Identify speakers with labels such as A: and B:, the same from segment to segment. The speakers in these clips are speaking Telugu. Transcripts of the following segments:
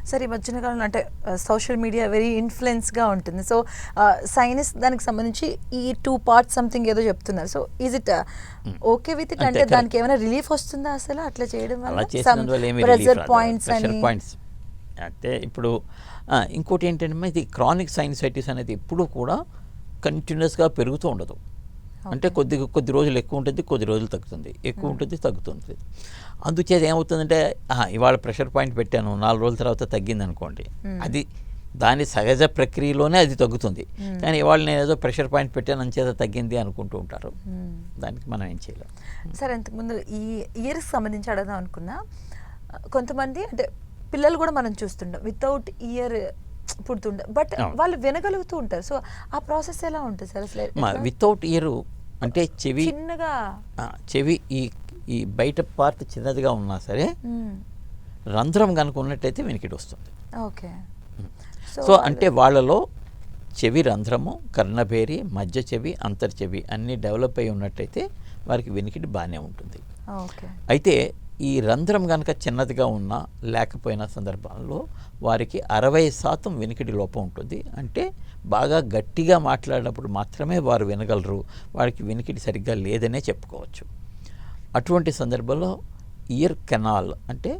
A: సార్ ఈ మధ్యన కాలంలో అంటే సోషల్ మీడియా వెరీ ఇన్ఫ్లుయెన్స్గా ఉంటుంది. సో సైనస్ దానికి సంబంధించి ఈ 2 parts సంథింగ్ ఏదో చెప్తున్నారు. So is it okay with it? అంటే దానికి ఏమైనా రిలీఫ్ వస్తుందా అసలు అట్లా చేయడం వల్ల? ప్రెజర్ పాయింట్స్
B: అంటే ఇప్పుడు ఇంకోటి ఏంటంటే ఇది క్రానిక్ సైనసైటిస్ అనేది ఎప్పుడూ కూడా కంటిన్యూస్గా పెరుగుతూ ఉండదు. అంటే కొద్ది రోజులు ఎక్కువ ఉంటుంది, కొద్ది రోజులు తగ్గుతుంది, ఎక్కువ ఉంటుంది, తగ్గుతుంది. అందుచేత ఏమవుతుందంటే ఇవాళ ప్రెషర్ పాయింట్ పెట్టాను 4 రోజుల తర్వాత తగ్గింది అనుకోండి, అది దాని సహజ ప్రక్రియలోనే అది తగ్గుతుంది. కానీ ఇవాళ నేను ఏదో ప్రెషర్ పాయింట్ పెట్టాను అంచేత తగ్గింది అనుకుంటూ ఉంటారు. దానికి మనం ఏం చేయలేం.
A: సార్ ఇంతకుముందు ఈ ఇయర్కి సంబంధించి అడగదాం అనుకున్నా, కొంతమంది అంటే పిల్లలు కూడా మనం చూస్తుంటాం వితౌట్ ఇయర్ పుడుతుండే, బట్ వాళ్ళు వినగలుగుతూ ఉంటారు. సో ఆ ప్రాసెస్ ఎలా ఉంటుంది సార్ అసలు?
B: వితౌట్ ఇయర్ అంటే చెవి
A: చిన్నగా,
B: చెవి ఈ బయట పార్ట్ చిన్నదిగా ఉన్నా సరే రంధ్రం కనుక ఉన్నట్టయితే వినికిడి వస్తుంది.
A: ఓకే.
B: సో అంటే వాళ్ళలో చెవి రంధ్రము, కర్ణభేరి, మధ్య చెవి, అంతర్చెవి అన్నీ డెవలప్ అయి ఉన్నట్టయితే వారికి వినికిడి బాగానే ఉంటుంది. అయితే ఈ రంధ్రం కనుక చిన్నదిగా ఉన్నా లేకపోయిన సందర్భాల్లో వారికి 60% వినికిడి లోపం ఉంటుంది. అంటే బాగా గట్టిగా మాట్లాడినప్పుడు మాత్రమే వారు వినగలరు, వారికి వినికిడి సరిగ్గా లేదనే చెప్పుకోవచ్చు. అటువంటి సందర్భంలో ఇయర్ కెనాల్ అంటే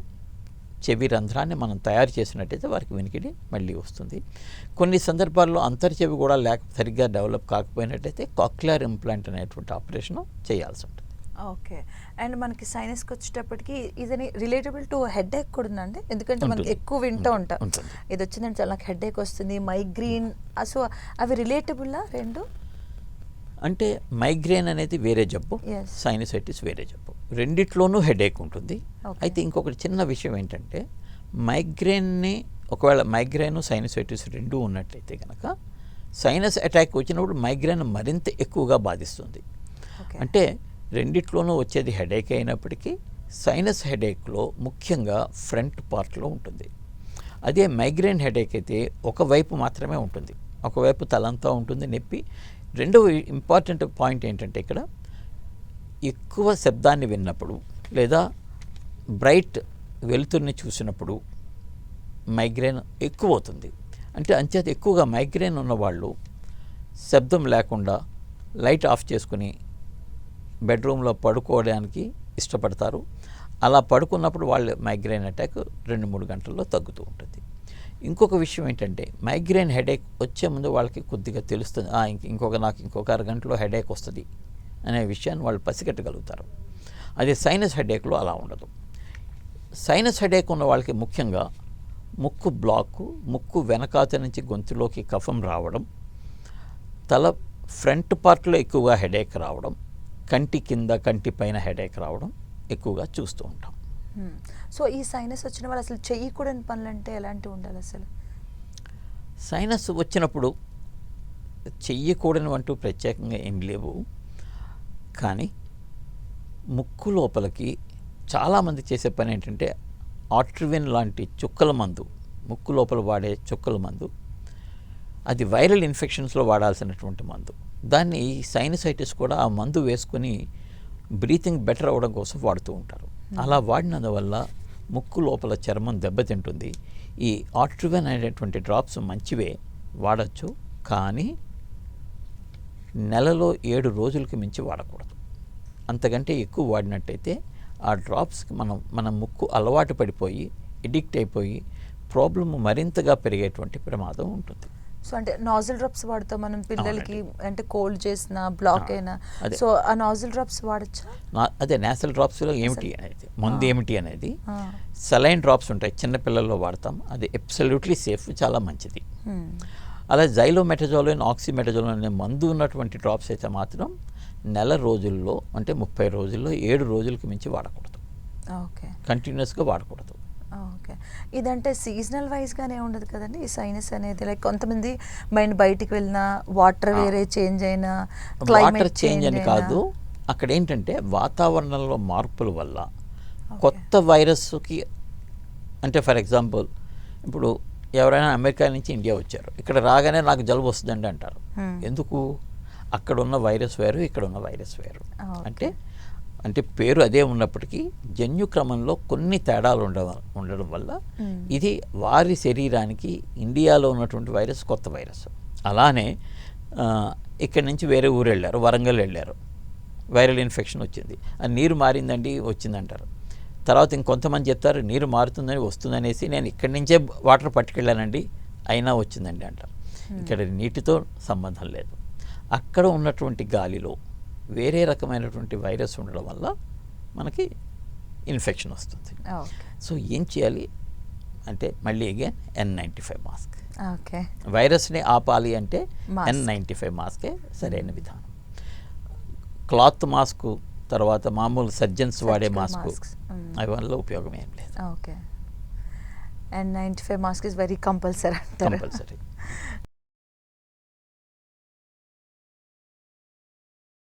B: చెవి రంధ్రాన్ని మనం తయారు చేసినట్టయితే వారికి వినికిడి మళ్ళీ వస్తుంది. కొన్ని సందర్భాల్లో అంతర్చెవి కూడా సరిగ్గా డెవలప్ కాకపోయినట్టయితే కాక్లియర్ ఇంప్లాంట్ అనేటువంటి ఆపరేషన్ చేయాల్సి ఉంటుంది.
A: ఓకే. అండ్ మనకి సైనస్కి వచ్చేటప్పటికి ఇది రిలేటబుల్ టు హెడ్ ఏక్ కూడా ఉందండి? ఎందుకంటే మనకి ఎక్కువ వింటూ ఉంటాం ఇది వచ్చిందంటే చాలా నాకు హెడ్ ఏక్ వస్తుంది, మైగ్రేన్. సో అవి రిలేటబుల్లా రెండు?
B: అంటే మైగ్రేన్ అనేది వేరే జబ్బు, సైనసైటిస్ వేరే జబ్బు. రెండిట్లోనూ హెడేక్ ఉంటుంది. అయితే ఇంకొకటి చిన్న విషయం ఏంటంటే మైగ్రేన్ని ఒకవేళ మైగ్రేన్ సైనసైటిస్ రెండూ ఉన్నట్లయితే కనుక సైనస్ అటాక్ వచ్చినప్పుడు మైగ్రేన్ మరింత ఎక్కువగా బాధిస్తుంది. అంటే రెండిట్లోనూ వచ్చేది హెడేక్ అయినప్పటికీ సైనస్ హెడేక్లో ముఖ్యంగా ఫ్రంట్ పార్ట్లో ఉంటుంది. అదే మైగ్రేన్ హెడేక్ అయితే ఒకవైపు మాత్రమే ఉంటుంది, ఒకవైపు తలంతా ఉంటుంది నొప్పి. రెండవ ఇంపార్టెంట్ పాయింట్ ఏంటంటే ఇక్కడ ఎక్కువ శబ్దాన్ని విన్నప్పుడు లేదా బ్రైట్ వెలుతురుని చూసినప్పుడు మైగ్రేన్ ఎక్కువ అవుతుంది. అంటే అంచేత ఎక్కువగా మైగ్రేన్ ఉన్నవాళ్ళు శబ్దం లేకుండా లైట్ ఆఫ్ చేసుకుని బెడ్రూమ్లో పడుకోవడానికి ఇష్టపడతారు. అలా పడుకున్నప్పుడు వాళ్ళ మైగ్రేన్ అటాక్ 2-3 గంటల్లో తగ్గుతూ ఉంటుంది. ఇంకొక విషయం ఏంటంటే మైగ్రేన్ హెడేక్ వచ్చే ముందు వాళ్ళకి కొద్దిగా తెలుస్తుంది, నాకు ఇంకొక అరగంటలో హెడేక్ వస్తుంది అనే విషయాన్ని వాళ్ళు పసిగట్టగలుగుతారు. అదే సైనస్ హెడేక్లో అలా ఉండదు. సైనస్ హెడేక్ ఉన్న వాళ్ళకి ముఖ్యంగా ముక్కు బ్లాకు, ముక్కు వెనకాత నుంచి గొంతులోకి కఫం రావడం, తల ఫ్రంట్ పార్ట్లో ఎక్కువగా హెడేక్ రావడం, కంటి కింద కంటి పైన హెడేక్ రావడం ఎక్కువగా చూస్తూ ఉంటాం.
A: సో ఈ సైనస్ వచ్చిన వాళ్ళు అసలు చేయకూడని పనులు అంటే ఎలాంటివి ఉండాలి అసలు?
B: సైనస్ వచ్చినప్పుడు చెయ్యకూడని అంటూ ప్రత్యేకంగా ఏం లేవు. కానీ ముక్కు లోపలికి చాలామంది చేసే పని ఏంటంటే ఆట్రివిన్ లాంటి చుక్కల మందు, ముక్కు లోపల వాడే చుక్కల మందు, అది వైరల్ ఇన్ఫెక్షన్స్లో వాడాల్సినటువంటి మందు. దాన్ని సైనసైటిస్ కూడా ఆ మందు వేసుకొని బ్రీతింగ్ బెటర్ అవ్వడం కోసం వాడుతూ ఉంటారు. అలా వాడినందువల్ల ముక్కు లోపల చర్మం దెబ్బతింటుంది. ఈ ఆట్రివిన్ అనేటువంటి డ్రాప్స్ మంచివే, వాడచ్చు. కానీ నెలలో 7 రోజులకి మించి వాడకూడదు. అంతకంటే ఎక్కువ వాడినట్టయితే ఆ డ్రాప్స్కి మన ముక్కు అలవాటు పడిపోయి ఎడిక్ట్ అయిపోయి ప్రాబ్లమ్ మరింతగా పెరిగేటువంటి ప్రమాదం ఉంటుంది.
A: సో అంటే నాజిల్ డ్రాప్స్ వాడతాం మనం పిల్లలకి, అంటే కోల్డ్ చేసిన బ్లాక్ అయినా. సో ఆ నాజిల్ డ్రాప్స్ వాడచ్చా?
B: అదే నాసల్ డ్రాప్స్లో ఏమిటి అనేది, మందు ఏమిటి అనేది సలైన్ డ్రాప్స్ ఉంటాయి, చిన్న పిల్లల్లో వాడతాం. అది అబ్సల్యూట్లీ సేఫ్, చాలా మంచిది. అలా జైలోమెటజోలిన్, ఆక్సిమెటజోలిన్ అనే మందు ఉన్నటువంటి డ్రాప్స్ అయితే మాత్రం నెల రోజుల్లో అంటే 30 రోజుల్లో 7 రోజులకి మించి వాడకూడదు.
A: ఓకే.
B: కంటిన్యూస్గా వాడకూడదు.
A: ఓకే. ఇదంటే సీజనల్ వైజ్గానే ఉండదు కదండి ఈ సైనస్ అనేది? లైక్ కొంతమంది బయటికి వెళ్ళినా వాటర్ వేరే చేంజ్ అయినా,
B: వాటర్ చేంజ్ అని కాదు, అక్కడ ఏంటంటే వాతావరణంలో మార్పుల వల్ల కొత్త వైరస్కి, అంటే ఫర్ ఎగ్జాంపుల్ ఇప్పుడు ఎవరైనా అమెరికా నుంచి ఇండియా వచ్చారు, ఇక్కడ రాగానే నాకు జలుబు వస్తుందండి అంటారు. ఎందుకు? అక్కడ ఉన్న వైరస్ వేరు, ఇక్కడ ఉన్న వైరస్ వేరు. అంటే అంటే పేరు అదే ఉన్నప్పటికీ జన్యు క్రమంలో కొన్ని తేడాలు ఉండడం వల్ల ఇది వారి శరీరానికి ఇండియాలో ఉన్నటువంటి వైరస్ కొత్త వైరస్. అలానే ఇక్కడి నుంచి వేరే ఊరు వెళ్ళారు, వరంగల్ వెళ్ళారు, వైరల్ ఇన్ఫెక్షన్ వచ్చింది, ఆ నీరు మారిందండి వచ్చిందంటారు. తర్వాత ఇంకొంతమంది చెప్తారు నీరు మారుతుందని వస్తుందనేసి నేను ఇక్కడి నుంచే వాటర్ పట్టుకెళ్ళానండి అయినా వచ్చిందండి అంటారు. ఇక్కడ నీటితో సంబంధం లేదు, అక్కడ ఉన్నటువంటి గాలిలో వేరే రకమైనటువంటి వైరస్ ఉండడం వల్ల మనకి ఇన్ఫెక్షన్ వస్తుంది. సో ఏం చేయాలి అంటే మళ్ళీ అగైన్ N95 మాస్క్.
A: ఓకే,
B: వైరస్ని ఆపాలి అంటే N95 మాస్కే సరైన విధానం. క్లాత్ మాస్క్ తర్వాత మామూలు సర్జన్స్ వాడే మాస్క్ అవి వల్ల ఉపయోగం ఏం లేదు.
A: Okay, N95 mask is very compulsory అంటారు.
B: కంపల్సరీ.